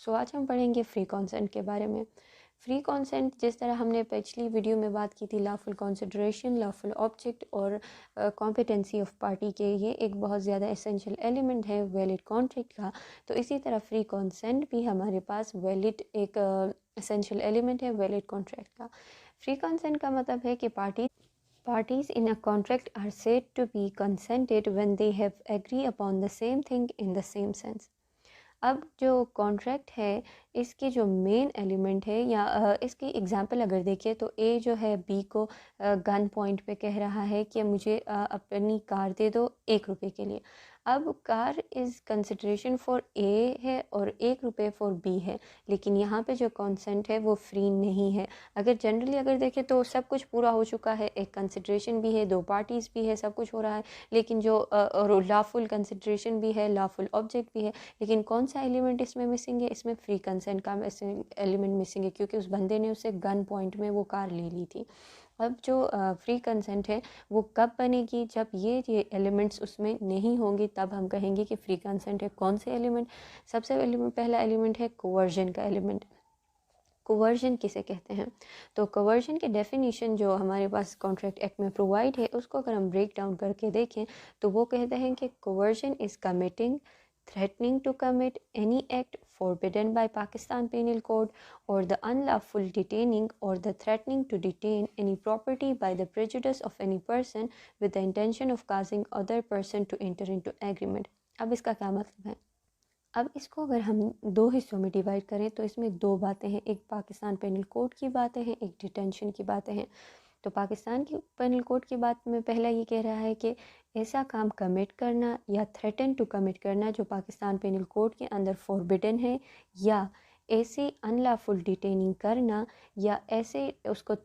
सो आज हम पढ़ेंगे फ्री कंसेंट के बारे में। फ्री कंसेंट, जिस तरह हमने पिछली वीडियो में बात की थी लॉफुल कंसिडरेशन, लॉफुल ऑब्जेक्ट और कॉम्पिटेंसी ऑफ पार्टी के, ये एक बहुत ज़्यादा एसेंशियल एलिमेंट है वैलिड कॉन्ट्रैक्ट का। तो इसी तरह फ्री कंसेंट भी हमारे पास वैलिड एक एसेंशियल एलिमेंट है वैलिड कॉन्ट्रैक्ट का। फ्री कंसेंट का मतलब है कि Parties in a contract are said to be consented when they have agree upon the same thing in the same sense. अब जो कॉन्ट्रैक्ट है इसके जो मेन एलिमेंट है या इसकी एग्जांपल अगर देखें तो ए जो है बी को गन पॉइंट पे कह रहा है कि मुझे अपनी कार दे दो 1 रुपये के लिए। अब car is consideration for a है और 1 रुपये फॉर बी है, लेकिन यहाँ पे जो कॉन्सेंट है वो फ्री नहीं है। अगर जनरली अगर देखें तो सब कुछ पूरा हो चुका है, एक कंसिडरेशन भी है, 2 पार्टीज़ भी है, सब कुछ हो रहा है, लेकिन जो लॉफुल कंसिडरेशन भी है, लॉफुल ऑब्जेक्ट भी है, लेकिन कौन सा एलिमेंट इसमें मिसिंग है? इसमें फ्री कंसेंट का एलिमेंट मिसिंग है, क्योंकि उस बंदे ने उसे गन पॉइंट में वो कार ले ली थी। अब जो फ्री कंसेंट है वो कब बनेगी? जब ये एलिमेंट्स उसमें नहीं होंगे, तब हम कहेंगे कि फ्री कंसेंट है। कौन से एलिमेंट? सबसे पहला एलिमेंट है कोवर्जन का एलिमेंट। कोवर्जन किसे कहते हैं? तो कोवर्जन की डेफिनेशन जो हमारे पास कॉन्ट्रैक्ट एक्ट में प्रोवाइड है, उसको अगर हम ब्रेक डाउन करके देखें तो वो कहते हैं कि coercion is committing, threatening to commit any act forbidden by Pakistan Penal Code, or the unlawful detaining or the threatening to detain any property by the prejudice of any person with the intention of causing other person to enter into agreement. अब इसका क्या मतलब है? अब इसको अगर हम 2 हिस्सों में डिवाइड करें तो इसमें 2 बातें हैं, एक पाकिस्तान पेनल कोड की बातें हैं, एक डिटेंशन की बातें हैं। तो पाकिस्तान की पेनल कोड की बात में पहला ये कह रहा है कि ऐसा काम कमिट करना या थ्रेटन टू कमिट करना जो पाकिस्तान पेनल कोड के अंदर फॉरबिडन है, या ऐसे अनलॉफुल डिटेनिंग करना या ऐसे उसको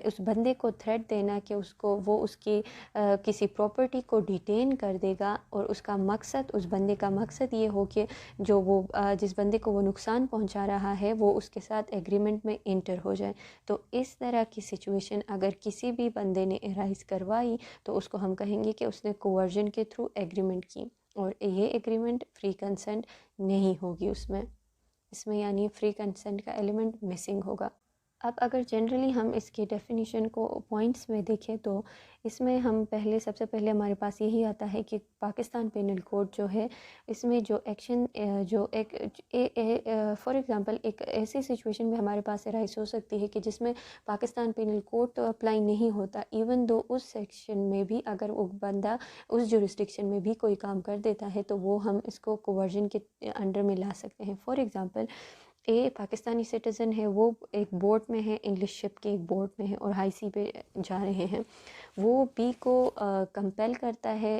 उस बंदे को थ्रेट देना कि वो उसकी किसी प्रॉपर्टी को डिटेन कर देगा, और उसका मकसद, उस बंदे का मकसद ये हो कि जो वो जिस बंदे को वो नुकसान पहुंचा रहा है वो उसके साथ एग्रीमेंट में इंटर हो जाए। तो इस तरह की सिचुएशन अगर किसी भी बंदे ने एराइज करवाई तो उसको हम कहेंगे कि उसने कोवर्जन के थ्रू एग्रीमेंट की, और ये एग्रीमेंट फ्री कंसेंट नहीं होगी इसमें यानी फ्री कंसेंट का एलिमेंट मिसिंग होगा। अब अगर जनरली हम इसकी डेफिनेशन को पॉइंट्स में देखें तो इसमें हम सबसे पहले हमारे पास यही आता है कि पाकिस्तान पेनल कोड जो है, इसमें जो एक्शन जो एक फॉर एग्जांपल एक ऐसी सिचुएशन में हमारे पास राइज हो सकती है कि जिसमें पाकिस्तान पेनल कोड तो अप्लाई नहीं होता, इवन दो उस सेक्शन में भी अगर वो बंदा उस जुरिस्डिक्शन में भी कोई काम कर देता है तो वो हम इसको कोवर्जन के अंडर में ला सकते हैं। For example A Pakistani citizen है, वो एक बोट में है, इंग्लिश शिप के एक बोट में है और हाई सी पे जा रहे हैं। वो बी को कंपेल करता है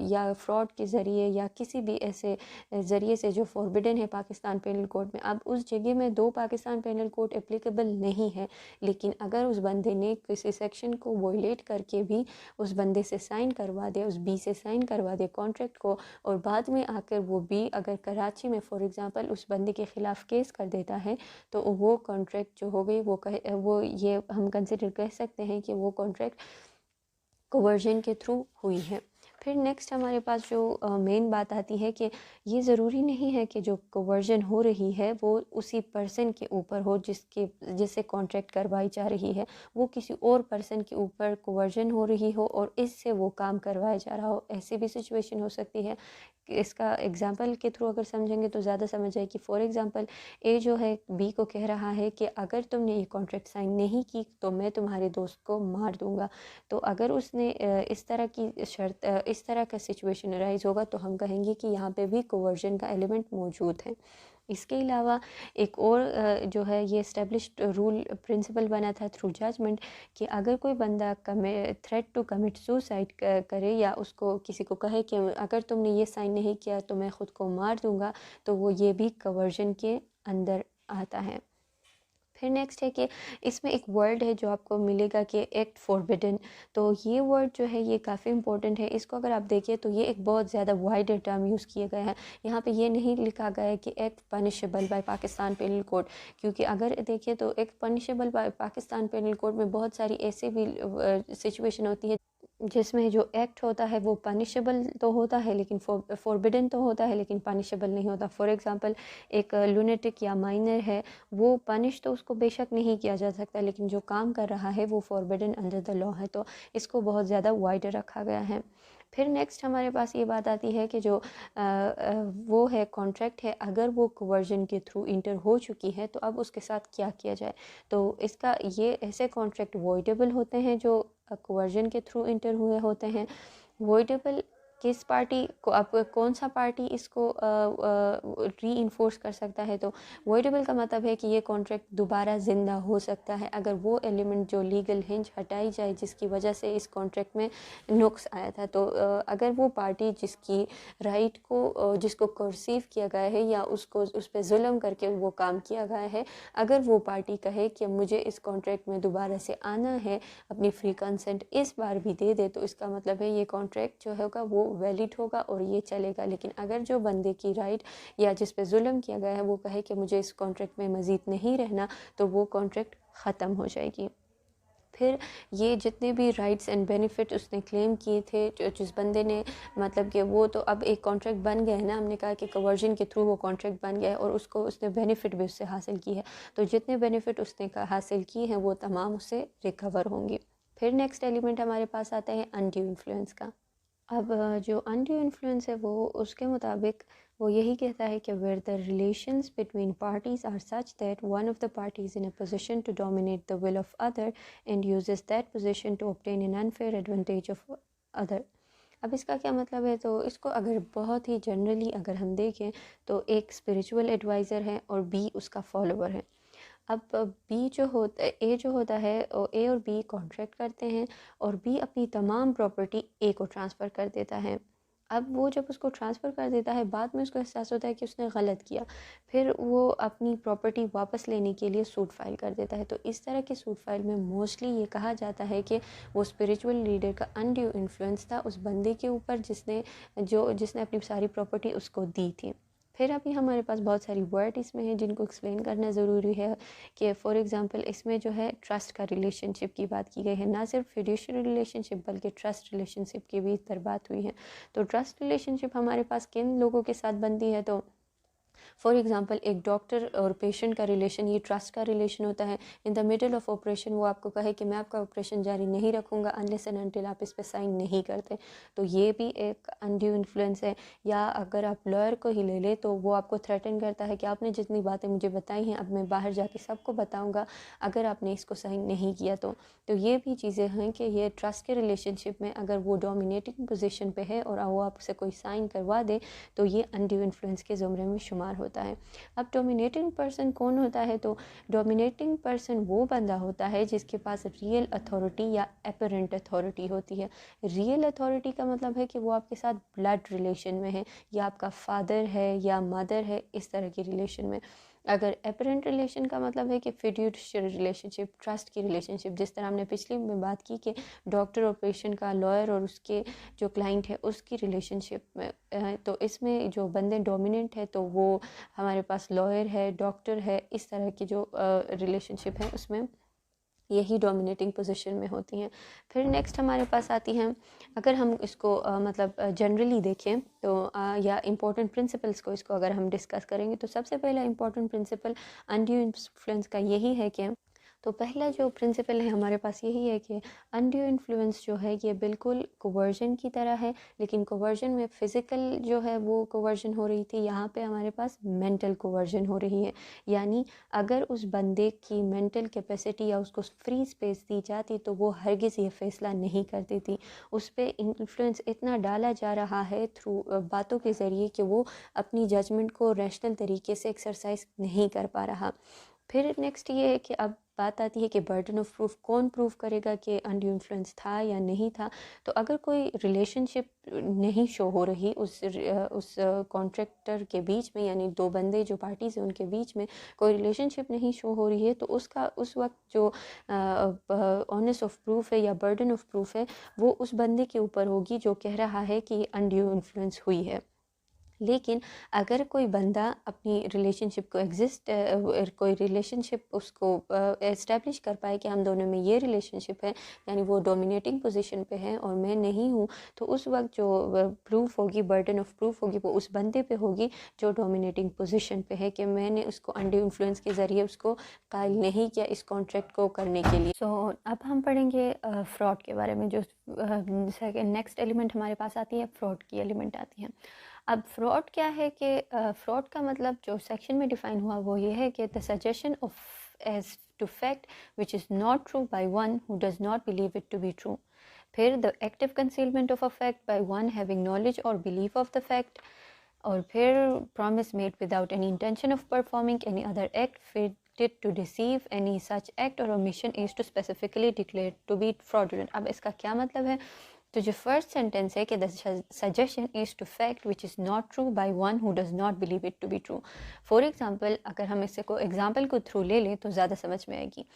या फ्रॉड के ज़रिए या किसी भी ऐसे ज़रिए से जो फॉरबिडन है पाकिस्तान पेनल कोड में। अब उस जगह में 2 पाकिस्तान पेनल कोड एप्लीकेबल नहीं है, लेकिन अगर उस बंदे ने किसी सेक्शन को वॉयलेट करके भी उस बंदे से साइन करवा दे, उस बी से साइन करवा दे कॉन्ट्रैक्ट को, और बाद में आकर वो बी अगर कराची में फॉर एग्ज़ाम्पल उस बंदे के ख़िलाफ़ केस कर देता है, तो वो कॉन्ट्रैक्ट जो हो गई वो ये हम कंसिडर कर सकते हैं कि वो कॉन्ट्रैक्ट कोवर्जन के थ्रू हुई है। फिर नेक्स्ट हमारे पास जो मेन बात आती है कि ये ज़रूरी नहीं है कि जो कोवर्जन हो रही है वो उसी पर्सन के ऊपर हो जिससे कॉन्ट्रैक्ट करवाई जा रही है, वो किसी और पर्सन के ऊपर कोवर्जन हो रही हो और इससे वो काम करवाया जा रहा हो। ऐसी भी सिचुएशन हो सकती है। इसका एग्जांपल के थ्रू अगर समझेंगे तो ज़्यादा समझ आए कि फॉर एग्जांपल ए जो है बी को कह रहा है कि अगर तुमने ये कॉन्ट्रैक्ट साइन नहीं की तो मैं तुम्हारे दोस्त को मार दूंगा। तो अगर उसने इस तरह की शर्त इस तरह का सिचुएशन राइज होगा तो हम कहेंगे कि यहाँ पे भी कोवर्जन का एलिमेंट मौजूद है। इसके अलावा एक और जो है ये इस्टेब्लिश्ड रूल प्रिंसिपल बना था थ्रू जजमेंट कि अगर कोई बंदा थ्रेट टू कमिट सुसाइड करे या उसको किसी को कहे कि अगर तुमने ये साइन नहीं किया तो मैं ख़ुद को मार दूंगा, तो वो ये भी कवर्जन के अंदर आता है। फिर नेक्स्ट है कि इसमें एक वर्ड है जो आपको मिलेगा कि एक्ट फॉरबिडन। तो ये वर्ड जो है ये काफ़ी इंपॉर्टेंट है। इसको अगर आप देखिए तो ये एक बहुत ज़्यादा वाइड टर्म यूज़ किया गया है। यहाँ पे ये नहीं लिखा गया है कि act punishable by Pakistan penal code, क्योंकि अगर देखिए तो act punishable by Pakistan penal code में बहुत सारी ऐसी भी सिचुएशन होती है जिसमें जो एक्ट होता है वो पनिशेबल तो होता है लेकिन फॉरबिडन तो होता है लेकिन पनिशेबल नहीं होता। फॉर एग्ज़ाम्पल एक लूनेटिक या माइनर है, वो पनिश तो उसको बेशक नहीं किया जा सकता लेकिन जो काम कर रहा है वो फॉरबिडन अंडर द लॉ है, तो इसको बहुत ज़्यादा वाइड रखा गया है। फिर नेक्स्ट हमारे पास ये बात आती है कि जो वो है कॉन्ट्रैक्ट है, अगर वो कन्वर्जन के थ्रू इंटर हो चुकी है तो अब उसके साथ क्या किया जाए। तो इसका ये ऐसे कॉन्ट्रैक्ट वॉइडेबल होते हैं जो कन्वर्जन के थ्रू इंटर हुए होते हैं। वॉइडेबल किस पार्टी को, अब कौन सा पार्टी इसको री इन्फोर्स कर सकता है, तो वॉइडेबल का मतलब है कि ये कॉन्ट्रैक्ट दोबारा ज़िंदा हो सकता है अगर वो एलिमेंट जो लीगल हिंज हटाई जाए जिसकी वजह से इस कॉन्ट्रैक्ट में नुक्स आया था। तो अगर वो पार्टी जिसकी राइट को जिसको कर्सीव किया गया है या उसको उस पर जुल्म करके वो काम किया गया है, अगर वो पार्टी कहे कि मुझे इस कॉन्ट्रैक्ट में दोबारा से आना है, अपनी फ्री कंसेंट इस बार भी दे दे, तो इसका मतलब है ये कॉन्ट्रैक्ट जो होगा वो वैलिड होगा और ये चलेगा। लेकिन अगर जो बंदे की राइट या जिस पे जुल्म किया गया है वो कहे कि मुझे इस कॉन्ट्रैक्ट में मज़ीद नहीं रहना, तो वो कॉन्ट्रैक्ट ख़त्म हो जाएगी। फिर ये जितने भी राइट्स एंड बेनिफिट उसने क्लेम किए थे, जिस बंदे ने, मतलब कि वो तो अब एक कॉन्ट्रैक्ट बन गया है ना, हमने कहा कि कन्वर्जन के थ्रू वो कॉन्ट्रैक्ट बन गया है और उसको उसने बेनिफिट भी उससे हासिल की है, तो जितने बेनिफिट उसने हासिल किए हैं वो तमाम उससे रिकवर होंगे। फिर नेक्स्ट एलिमेंट हमारे पास आता है अनड्यू इन्फ्लुएंस का। अब जो अनड्यू इन्फ्लुएंस है वो उसके मुताबिक वो यही कहता है कि where the relations between parties are such that one of the parties in a position to dominate the will of other and uses that position to obtain an unfair advantage of other. अब इसका क्या मतलब है, तो इसको अगर बहुत ही generally अगर हम देखें तो एक स्पिरिचुअल एडवाइज़र है और बी उसका फॉलोवर है। अब बी जो होता है, ए जो होता है, ए और बी कॉन्ट्रैक्ट करते हैं और बी अपनी तमाम प्रॉपर्टी ए को ट्रांसफ़र कर देता है। अब वो जब उसको ट्रांसफ़र कर देता है, बाद में उसको एहसास होता है कि उसने गलत किया, फिर वो अपनी प्रॉपर्टी वापस लेने के लिए सूट फाइल कर देता है। तो इस तरह की सूट फाइल में मोस्टली ये कहा जाता है कि वो स्पिरिचुअल लीडर का अनड्यू इन्फ्लुएंस था उस बंदे के ऊपर जिसने अपनी सारी प्रॉपर्टी उसको दी थी। फिर अभी हमारे पास बहुत सारी वर्ड इसमें हैं जिनको एक्सप्लेन करना ज़रूरी है कि फॉर एग्ज़ाम्पल इसमें जो है ट्रस्ट का रिलेशनशिप की बात की गई है, ना सिर्फ फिड्यूशियरी रिलेशनशिप बल्कि ट्रस्ट रिलेशनशिप की भी इस तरह बात हुई है। तो ट्रस्ट रिलेशनशिप हमारे पास किन लोगों के साथ बनती है, तो फॉर एग्ज़ाम्पल एक डॉक्टर और पेशेंट का रिलेशन, ये ट्रस्ट का रिलेशन होता है। In the middle of operation वो आपको कहे कि मैं आपका ऑपरेशन जारी नहीं रखूँगा अनलेस एंड अनटिल आप इस पर साइन नहीं करते, तो ये भी एक अनड्यू इन्फ्लुएंस है। या अगर आप लॉयर को ही ले ले तो वो आपको थ्रेटन करता है कि आपने जितनी बातें मुझे बताई हैं अब मैं बाहर जाके सबको बताऊँगा अगर आपने इसको साइन नहीं किया तो ये भी चीज़ें हैं कि ये ट्रस्ट के रिलेशनशिप में अगर वो डोमिनेटिंग पोजीशन पे है और वो आपसे कोई साइन करवा दे तो ये अनड्यू इन्फ्लुएंस के ज़ुमरे में शुमार होता है। अब डोमिनेटिंग पर्सन कौन होता है, तो डोमिनेटिंग पर्सन वो बंदा होता है जिसके पास रियल अथॉरिटी या एपरेंट अथॉरिटी होती है। रियल अथॉरिटी का मतलब है कि वो आपके साथ ब्लड रिलेशन में है या आपका फादर है या मदर है, इस तरह की रिलेशन में। अगर एपरेंट रिलेशन का मतलब है कि फिड्यूशियरी रिलेशनशिप, ट्रस्ट की रिलेशनशिप, जिस तरह हमने पिछली में बात की कि डॉक्टर और पेशेंट का, लॉयर और उसके जो क्लाइंट है उसकी रिलेशनशिप में, तो इसमें जो बंदे डोमिनेंट है तो वो हमारे पास लॉयर है, डॉक्टर है, इस तरह की जो रिलेशनशिप है उसमें यही डोमिनेटिंग पोजीशन में होती हैं। फिर नेक्स्ट हमारे पास आती हैं, अगर हम इसको मतलब जनरली देखें तो या इम्पोर्टेंट प्रिंसिपल्स को इसको अगर हम डिस्कस करेंगे तो सबसे पहला इम्पोर्टेंट प्रिंसिपल अनड्यू इन्फ्लुएंस का यही है कि, तो पहला जो प्रिंसिपल है हमारे पास यही है कि अनड्यू इन्फ्लुएंस जो है ये बिल्कुल कोवर्जन की तरह है, लेकिन कोवर्जन में फ़िज़िकल जो है वो कोवर्जन हो रही थी, यहाँ पे हमारे पास मेंटल कोवर्जन हो रही है। यानी अगर उस बंदे की मेंटल कैपेसिटी या उसको फ्री स्पेस दी जाती तो वो हरगिज़ ये फ़ैसला नहीं कर देती। उस पर इन्फ्लुएंस इतना डाला जा रहा है थ्रू बातों के ज़रिए कि वो अपनी जजमेंट को रैशनल तरीके से एक्सरसाइज नहीं कर पा रहा। फिर नेक्स्ट ये है कि अब बात आती है कि बर्डन ऑफ प्रूफ, कौन प्रूफ करेगा कि अनड्यू इन्फ्लुएंस था या नहीं था। तो अगर कोई रिलेशनशिप नहीं शो हो रही उस कॉन्ट्रैक्टर के बीच में, यानी दो बंदे जो पार्टीज हैं उनके बीच में कोई रिलेशनशिप नहीं शो हो रही है, तो उसका उस वक्त जो ऑनेस्ट ऑफ प्रूफ है या बर्डन ऑफ प्रूफ है वो उस बंदे के ऊपर होगी जो कह रहा है कि अनड्यू इन्फ्लुएंस हुई है। लेकिन अगर कोई बंदा अपनी रिलेशनशिप को कोई रिलेशनशिप उसको इस्टेब्लिश कर पाए कि हम दोनों में ये रिलेशनशिप है, यानी वो डोमिनेटिंग पोजीशन पे है और मैं नहीं हूँ, तो उस वक्त जो प्रूफ होगी, बर्डन ऑफ प्रूफ होगी, वो उस बंदे पे होगी जो डोमिनेटिंग पोजीशन पे है कि मैंने उसको अंडर इन्फ्लुएंस के ज़रिए उसको कायल नहीं किया इस कॉन्ट्रैक्ट को करने के लिए। अब हम पढ़ेंगे फ्रॉड के बारे में। जो सेकेंड नेक्स्ट एलिमेंट हमारे पास आती है, फ्रॉड की एलिमेंट आती है। अब फ्रॉड क्या है कि फ्रॉड का मतलब जो सेक्शन में डिफाइन हुआ वो ये है कि the suggestion of as to fact which is not true by one who does not believe it to be true. फिर the active concealment of a fact by one having knowledge और belief of the fact. और फिर promise made without any intention of performing any other act, फिर to deceive any such act or omission is to specifically declare to be fraudulent। अब इसका क्या मतलब है? तो जो फर्स्ट सेंटेंस है कि the suggestion is to fact which is not true by one who does not believe it to be true. For example, अगर हम इससे को एग्जांपल को थ्रू ले लें तो ज़्यादा समझ में आएगी।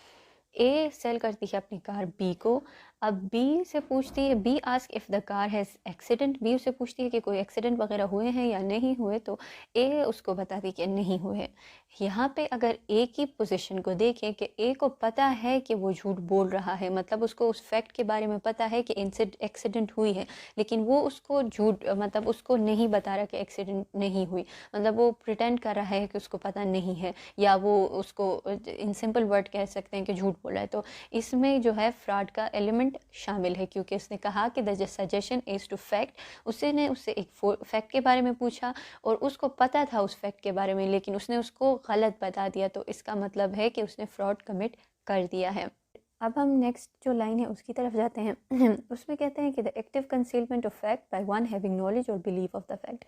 ए सेल करती है अपनी कार बी को। अब बी से पूछती है, B ask if the car has accident, B उससे पूछती है कि कोई एक्सीडेंट वगैरह हुए हैं या नहीं हुए, तो ए उसको बताती है कि नहीं हुए। यहाँ पे अगर ए की पोजीशन को देखें कि ए को पता है कि वो झूठ बोल रहा है, मतलब उसको उस फैक्ट के बारे में पता है कि एक्सीडेंट हुई है, लेकिन वो उसको झूठ मतलब उसको नहीं बता रहा कि एक्सीडेंट नहीं हुई, मतलब वो प्रिटेंड कर रहा है कि उसको पता नहीं है, या वो उसको इन सिंपल वर्ड कह सकते हैं कि झूठ बोला है। तो इसमें जो है फ्रॉड का एलिमेंट शामिल है, क्योंकि उसने कहा कि the suggestion is to fact, उसने उससे एक फैक्ट के बारे में पूछा और उसको पता था उस फैक्ट के बारे में, लेकिन उसने उसको गलत बता दिया, तो इसका मतलब है कि उसने फ्रॉड कमिट कर दिया है। अब हम नेक्स्ट जो लाइन है उसकी तरफ जाते हैं। उसमें कहते हैं कि the active concealment of fact by one having knowledge और बिलीफ ऑफ द फैक्ट।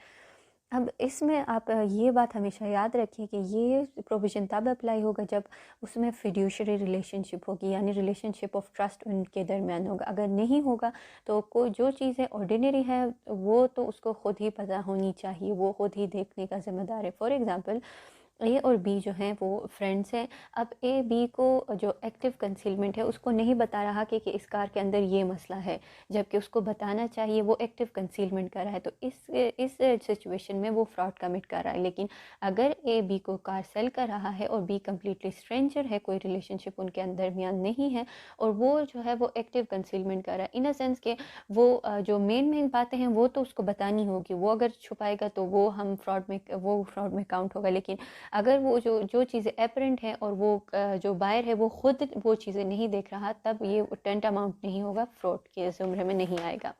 अब इसमें आप ये बात हमेशा याद रखिए कि ये प्रोविज़न तब अप्लाई होगा जब उसमें फिड्यूशरी रिलेशनशिप होगी, यानी रिलेशनशिप ऑफ ट्रस्ट उनके दरमियान होगा। अगर नहीं होगा तो कोई जो चीज़ें ऑर्डिनरी है वो तो उसको ख़ुद ही पता होनी चाहिए, वो ख़ुद ही देखने का ज़िम्मेदार है। फॉर एग्ज़ाम्पल, ए और बी जो हैं वो फ्रेंड्स हैं। अब ए बी को जो एक्टिव कंसीलमेंट है उसको नहीं बता रहा कि इस कार के अंदर ये मसला है, जबकि उसको बताना चाहिए, वो एक्टिव कंसीलमेंट कर रहा है, तो इस सिचुएशन में वो फ्रॉड कमिट कर रहा है। लेकिन अगर ए बी को कार सेल कर रहा है और बी कम्प्लीटली स्ट्रेंजर है, कोई रिलेशनशिप उनके अंदर दरमियान नहीं है, और वो जो है वो एक्टिव कंसीलमेंट कर रहा है, इन अ सेंस के वो जो मेन बातें हैं वो तो उसको बतानी होगी, वो अगर छुपाएगा तो वो फ्रॉड में काउंट होगा। लेकिन अगर वो जो चीज़ें एपरेंट हैं और वो जो बायर है वो ख़ुद वो चीज़ें नहीं देख रहा, तब ये टेंट अमाउंट नहीं होगा, फ्रॉड के ज़ुमरे में नहीं आएगा।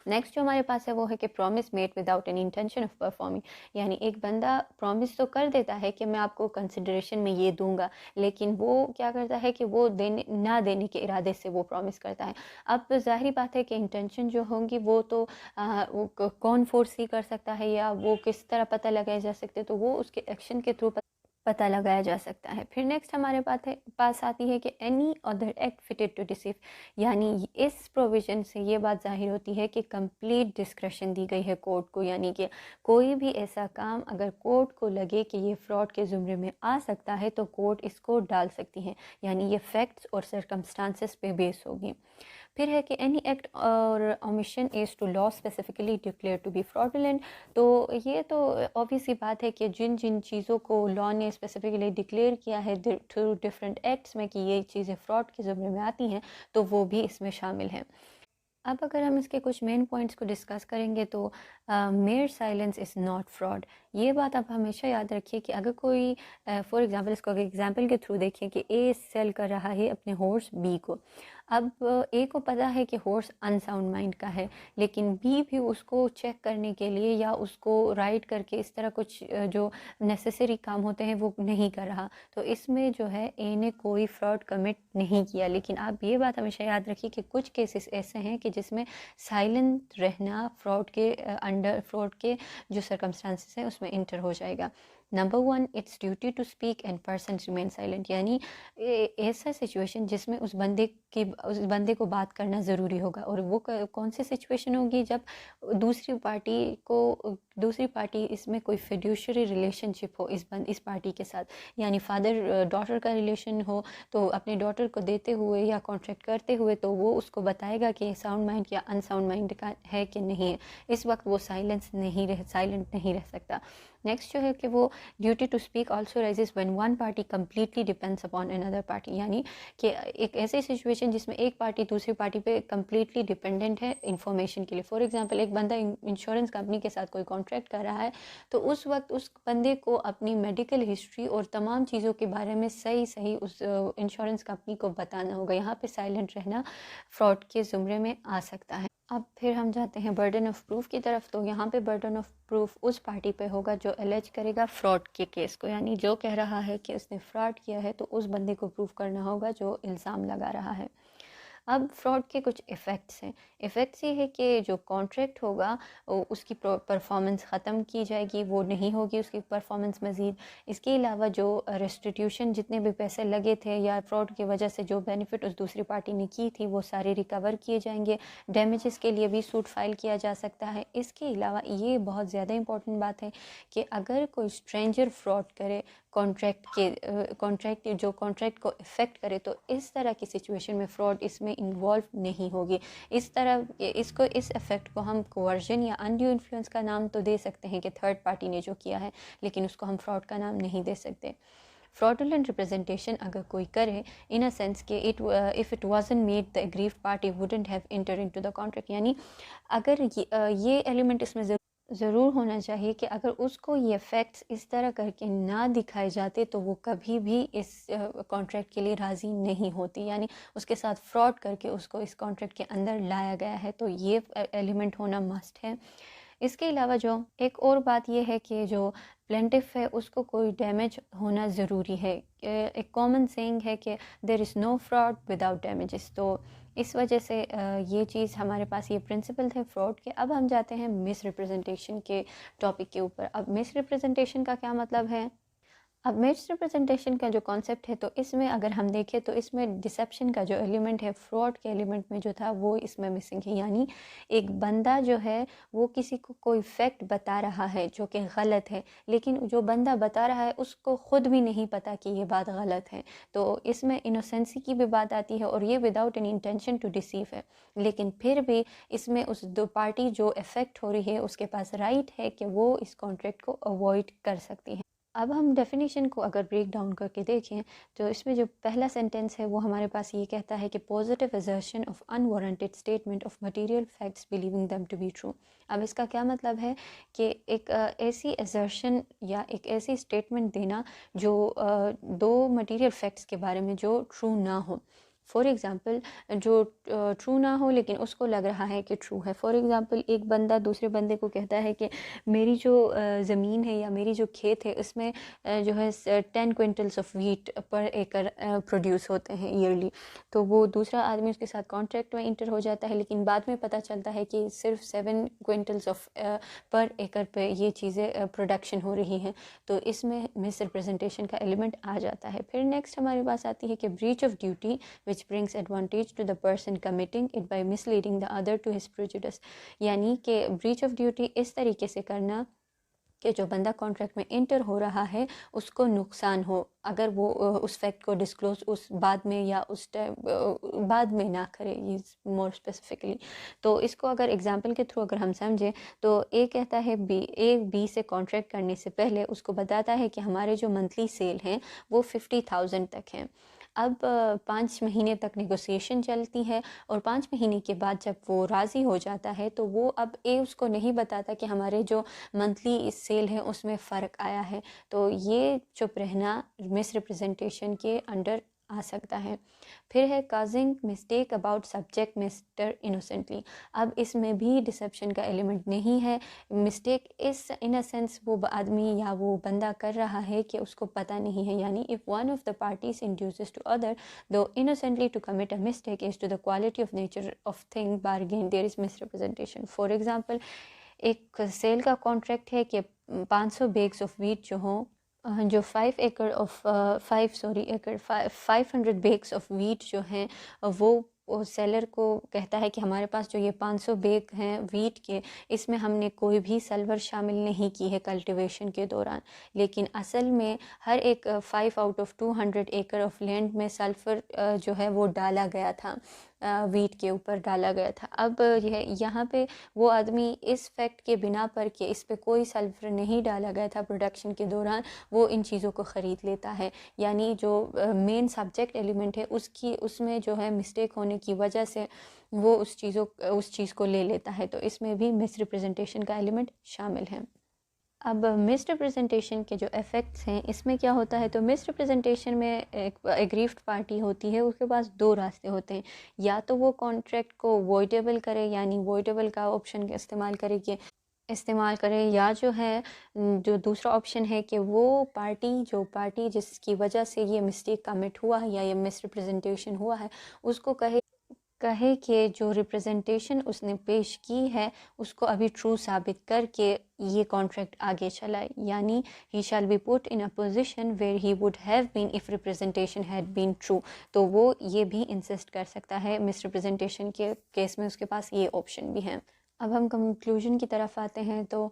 नेक्स्ट जो हमारे पास है वो है कि promise made without any intention of performing, यानी एक बंदा प्रॉमिस तो कर देता है कि मैं आपको कंसिडरेशन में ये दूंगा, लेकिन वो क्या करता है कि वो ना देने के इरादे से वो प्रॉमिस करता है। अब ज़ाहिर बात है कि इंटेंशन जो होंगी वो तो कौन फोर्स ही कर सकता है, या वो किस तरह पता लगाए जा सकते, तो वो उसके एक्शन के थ्रू पता लगाया जा सकता है। फिर नेक्स्ट हमारे पास आती है कि any other act fitted to deceive, यानी इस प्रोविज़न से ये बात जाहिर होती है कि कंप्लीट डिस्क्रेशन दी गई है कोर्ट को, यानी कि कोई भी ऐसा काम अगर कोर्ट को लगे कि ये फ्रॉड के ज़ुमरे में आ सकता है तो कोर्ट इसको डाल सकती है, यानी ये फैक्ट्स और सर्कमस्टांसेस पे बेस होगी। फिर है कि any act or omission is to law specifically declare to be fraudulent, तो ये तो ऑब्वियस सी बात है कि जिन जिन चीज़ों को लॉ ने स्पेसिफिकली डिक्लेयर किया है थ्रू डिफरेंट एक्ट्स में कि ये चीज़ें फ्रॉड के ज़ुमरे में आती हैं, तो वो भी इसमें शामिल हैं। अब अगर हम इसके कुछ मेन पॉइंट्स को डिस्कस करेंगे तो mayor silence is not fraud, ये बात आप हमेशा याद रखिए कि अगर कोई फॉर एग्जांपल इसको अगर एग्जांपल के थ्रू देखिए कि ए सेल कर रहा है अपने हॉर्स बी को। अब ए को पता है कि हॉर्स अनसाउंड माइंड का है, लेकिन बी भी उसको चेक करने के लिए या उसको राइड करके इस तरह कुछ जो नेसेसरी काम होते हैं वो नहीं कर रहा, तो इसमें जो है ए ने कोई फ्रॉड कमिट नहीं किया। लेकिन आप ये बात हमेशा याद रखिए कि कुछ केसेस ऐसे हैं कि जिसमें साइलेंट रहना फ्रॉड के अंडर फ्रॉड के जो सर्कमस्टांसेस हैं उसमें इंटर हो जाएगा। Number 1, it's duty to speak and person remain silent, यानी ऐसा सिचुएशन जिसमें उस बंदे को बात करना ज़रूरी होगा, और वो कौन सी सिचुएशन होगी, जब दूसरी पार्टी को दूसरी पार्टी इसमें कोई फिड्यूशरी रिलेशनशिप हो इस पार्टी के साथ, यानी फादर डॉटर का रिलेशन हो, तो अपने डॉटर को देते हुए या कॉन्ट्रैक्ट करते हुए तो वो उसको बताएगा कि साउंड माइंड या अनसाउंड माइंड का है कि नहीं है। इस वक्त वो साइलेंट नहीं रह सकता। नेक्स्ट जो है कि वो duty to speak also raises when one party completely depends upon another party, यानी कि एक ऐसी सिचुएशन जिसमें एक पार्टी दूसरी पार्टी पे कम्प्लीटली डिपेंडेंट है इंफॉर्मेशन के लिए। फॉर एग्जांपल, एक बंदा इंश्योरेंस कंपनी के साथ कोई कॉन्ट्रैक्ट कर रहा है, तो उस वक्त उस बंदे को अपनी मेडिकल हिस्ट्री और तमाम चीज़ों के बारे में सही उस इंश्योरेंस कंपनी को बताना होगा। यहाँ पे साइलेंट रहना फ्रॉड के ज़ुमरे में आ सकता है। अब फिर हम जाते हैं बर्डन ऑफ प्रूफ की तरफ। तो यहाँ पे बर्डन ऑफ प्रूफ उस पार्टी पे होगा जो एलेज करेगा फ्रॉड के केस को, यानी जो कह रहा है कि उसने फ्रॉड किया है, तो उस बंदे को प्रूफ करना होगा जो इल्ज़ाम लगा रहा है। अब फ्रॉड के कुछ इफ़ेक्ट्स हैं। इफ़ेक्ट्स ये है कि जो कॉन्ट्रैक्ट होगा उसकी परफॉर्मेंस ख़त्म की जाएगी, वो नहीं होगी उसकी परफॉर्मेंस मज़ीद। इसके अलावा जो रेस्टिट्यूशन जितने भी पैसे लगे थे या फ्रॉड की वजह से जो बेनिफिट उस दूसरी पार्टी ने की थी वो सारे रिकवर किए जाएंगे। डैमेजेस के लिए भी सूट फाइल किया जा सकता है। इसके अलावा ये बहुत ज़्यादा इंपॉर्टेंट बात है कि अगर कोई स्ट्रेंजर फ्रॉड करे कॉन्ट्रैक्ट को इफ़ेक्ट करे, तो इस तरह की सिचुएशन में फ़्रॉड इसमें इन्वॉल्व नहीं होगी। इस इफ़ेक्ट को हम कोवर्जन या अनड्यू इन्फ्लुएंस का नाम तो दे सकते हैं कि थर्ड पार्टी ने जो किया है, लेकिन उसको हम फ्रॉड का नाम नहीं दे सकते। फ्रॉडुलेंट रिप्रेजेंटेशन अगर कोई करे इन अ सेंस कि if it wasn't made the aggrieved party wouldn't have enter into the contract, यानी अगर ये एलिमेंट इसमें ज़रूर होना चाहिए कि अगर उसको ये फैक्ट्स इस तरह करके ना दिखाए जाते तो वो कभी भी इस कॉन्ट्रैक्ट के लिए राज़ी नहीं होती, यानी उसके साथ फ्रॉड करके उसको इस कॉन्ट्रैक्ट के अंदर लाया गया है, तो ये एलिमेंट होना मस्ट है। इसके अलावा जो एक और बात ये है कि जो प्लेंटिफ है उसको कोई डैमेज होना ज़रूरी है। एक कॉमन सेइंग है कि there is no fraud without damages, तो इस वजह से ये चीज़ हमारे पास ये प्रिंसिपल थे फ्रॉड के। अब हम जाते हैं मिस रिप्रेजेंटेशन के टॉपिक के ऊपर। अब मिस रिप्रेजेंटेशन का क्या मतलब है? अब मिस रिप्रेजेंटेशन का जो कॉन्सेप्ट है, तो इसमें अगर हम देखें तो इसमें डिसेप्शन का जो एलिमेंट है फ्रॉड के एलिमेंट में जो था वो इसमें मिसिंग है, यानी एक बंदा जो है वो किसी को कोई फैक्ट बता रहा है जो कि गलत है, लेकिन जो बंदा बता रहा है उसको ख़ुद भी नहीं पता कि ये बात गलत है, तो इसमें इनोसेंसी की भी बात आती है और ये without any intention to deceive है। लेकिन फिर भी इसमें उस दो पार्टी जो अफेक्ट हो रही है उसके पास राइट है कि वो इस कॉन्ट्रैक्ट को अवॉइड कर सकती है। अब हम डेफिनेशन को अगर ब्रेक डाउन करके देखें तो इसमें जो पहला सेंटेंस है वो हमारे पास ये कहता है कि positive assertion of unwarranted statement of material facts believing them to be true. अब इसका क्या मतलब है कि एक ऐसी असर्शन या एक ऐसी स्टेटमेंट देना जो दो मटेरियल फैक्ट्स के बारे में जो ट्रू ना हो। फॉर एग्ज़ाम्पल, जो ट्रू ना हो लेकिन उसको लग रहा है कि ट्रू है। फॉर एग्ज़ाम्पल, एक बंदा दूसरे बंदे को कहता है कि मेरी जो ज़मीन है या मेरी जो खेत है उसमें जो है 10 क्विंटल्स ऑफ वीट पर एकड़ प्रोड्यूस होते हैं ईयरली। तो वो दूसरा आदमी उसके साथ कॉन्ट्रैक्ट में इंटर हो जाता है, लेकिन बाद में पता चलता है कि सिर्फ 7 क्विंटल्स ऑफ पर एकड़ पे ये चीज़ें प्रोडक्शन हो रही हैं, तो इसमें मिस रिप्रेजेंटेशन का एलिमेंट आ जाता है। फिर नेक्स्ट हमारे पास आती है कि breach of duty which brings advantage to the person committing it by misleading the other to his prejudice, यानी कि ब्रीच ऑफ ड्यूटी इस तरीके से करना कि जो बंदा कॉन्ट्रैक्ट में इंटर हो रहा है उसको नुकसान हो अगर वो उस फैक्ट को डिस्क्लोज उस बाद में या उस टाइम बाद में ना करे, मोर स्पेसिफिकली। तो इसको अगर एग्जांपल के थ्रू अगर हम समझें तो ए कहता है बी से कॉन्ट्रैक्ट करने से पहले उसको बताता है कि हमारे जो मंथली सेल हैं वो 50,000 तक हैं। अब 5 महीने तक नेगोशिएशन चलती है और 5 महीने के बाद जब वो राज़ी हो जाता है तो वो अब उसको नहीं बताता कि हमारे जो मंथली सेल है उसमें फ़र्क आया है, तो ये चुप रहना मिस रिप्रेजेंटेशन के अंडर आ सकता है। फिर है causing mistake about subject mister innocently. अब इसमें भी डिसेप्शन का एलिमेंट नहीं है। मिस्टेक इस इन अ सेंस वो आदमी या वो बंदा कर रहा है कि उसको पता नहीं है, यानी if one of the parties induces to other though innocently to commit a mistake is to the quality of nature of thing bargain there is misrepresentation. For example, एक सेल का कॉन्ट्रैक्ट है कि 500 bags of wheat जो हों जो 500 bags of wheat जो हैं वो वो सेलर को कहता है कि हमारे पास जो ये 500 बैग हैं वीट के, इसमें हमने कोई भी सल्फर शामिल नहीं की है कल्टीवेशन के दौरान, लेकिन असल में हर एक 5 आउट ऑफ 200 एकड़ ऑफ लैंड में सल्फ़र जो है वो डाला गया था, वीट के ऊपर डाला गया था। अब यह यहाँ पे वो आदमी इस फैक्ट के बिना पर कि इस पे कोई सल्फर नहीं डाला गया था प्रोडक्शन के दौरान, वो इन चीज़ों को ख़रीद लेता है। यानी जो मेन सब्जेक्ट एलिमेंट है उसमें जो है मिस्टेक होने की वजह से वो उस चीज़ को ले लेता है। तो इसमें भी मिस रिप्रेजेंटेशन का एलिमेंट शामिल है। अब मिस रिप्रेजेंटेशन के जो इफ़ेक्ट्स हैं इसमें क्या होता है, तो मिस रिप्रेजेंटेशन में एक एग्रीव्ड पार्टी होती है, उसके पास दो रास्ते होते हैं। या तो वो कॉन्ट्रैक्ट को वॉइडेबल करे, यानी वॉइडेबल का ऑप्शन इस्तेमाल करे, या जो है जो दूसरा ऑप्शन है कि वो पार्टी जिसकी वजह से ये मिस्टेक कमिट हुआ है या ये मिस रिप्रेजेंटेशन हुआ है, उसको कहे कि जो रिप्रेजेंटेशन उसने पेश की है उसको अभी ट्रू साबित करके ये कॉन्ट्रैक्ट आगे चलाए। यानी he shall be put in a position where he would have been if representation had been true. तो वो ये भी इंसिस्ट कर सकता है, मिस रिप्रेजेंटेशन के केस में उसके पास ये ऑप्शन भी हैं। अब हम कंक्लूजन की तरफ आते हैं। तो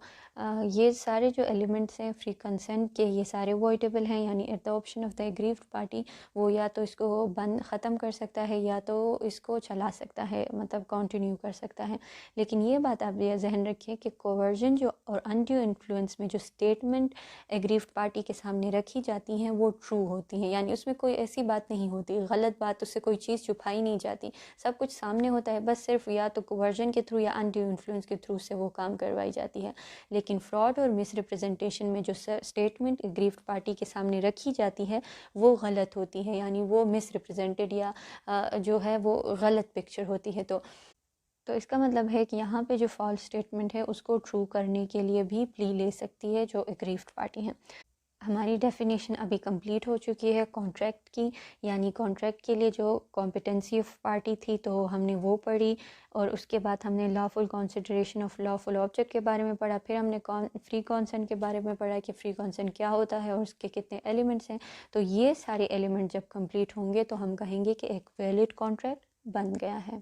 ये सारे जो एलिमेंट्स हैं फ्री कंसेंट के, ये सारे वॉइडेबल हैं, यानी at the option of the aggrieved party वो या तो इसको बंद ख़त्म कर सकता है या तो इसको चला सकता है, मतलब कंटिन्यू कर सकता है। लेकिन ये बात आप ये जहन रखिए कि कोवर्जन जो और अनड्यू इन्फ्लुएंस में जो स्टेटमेंट एग्रीव्ड पार्टी के सामने रखी जाती हैं वो ट्रू होती हैं, यानी उसमें कोई ऐसी बात नहीं होती, गलत बात, उससे कोई चीज़ छुपाई नहीं जाती, सब कुछ सामने होता है, बस सिर्फ या तो कोवर्जन के थ्रू या अनड्यू इन्फ्लुएंस के थ्रू से वो काम करवाई जाती है। लेकिन फ्रॉड और मिस रिप्रेजेंटेशन में जो स्टेटमेंट एग्रीव्ड पार्टी के सामने रखी जाती है वो गलत होती है, यानी वो मिस रिप्रेजेंटेड या जो है वो गलत पिक्चर होती है। तो इसका मतलब है कि यहाँ पे जो फॉल्स स्टेटमेंट है उसको ट्रू करने के लिए भी प्ली ले सकती है जो एग्रीव्ड पार्टी है। हमारी डेफिनेशन अभी कंप्लीट हो चुकी है कॉन्ट्रैक्ट की, यानी कॉन्ट्रैक्ट के लिए जो कॉम्पिटेंसी ऑफ पार्टी थी तो हमने वो पढ़ी, और उसके बाद हमने lawful consideration of lawful object के बारे में पढ़ा, फिर हमने फ्री कंसेंट के बारे में पढ़ा कि फ्री कंसेंट क्या होता है और उसके कितने एलिमेंट्स हैं। तो ये सारे एलिमेंट जब कंप्लीट होंगे तो हम कहेंगे कि एक वैलिड कॉन्ट्रैक्ट बन गया है।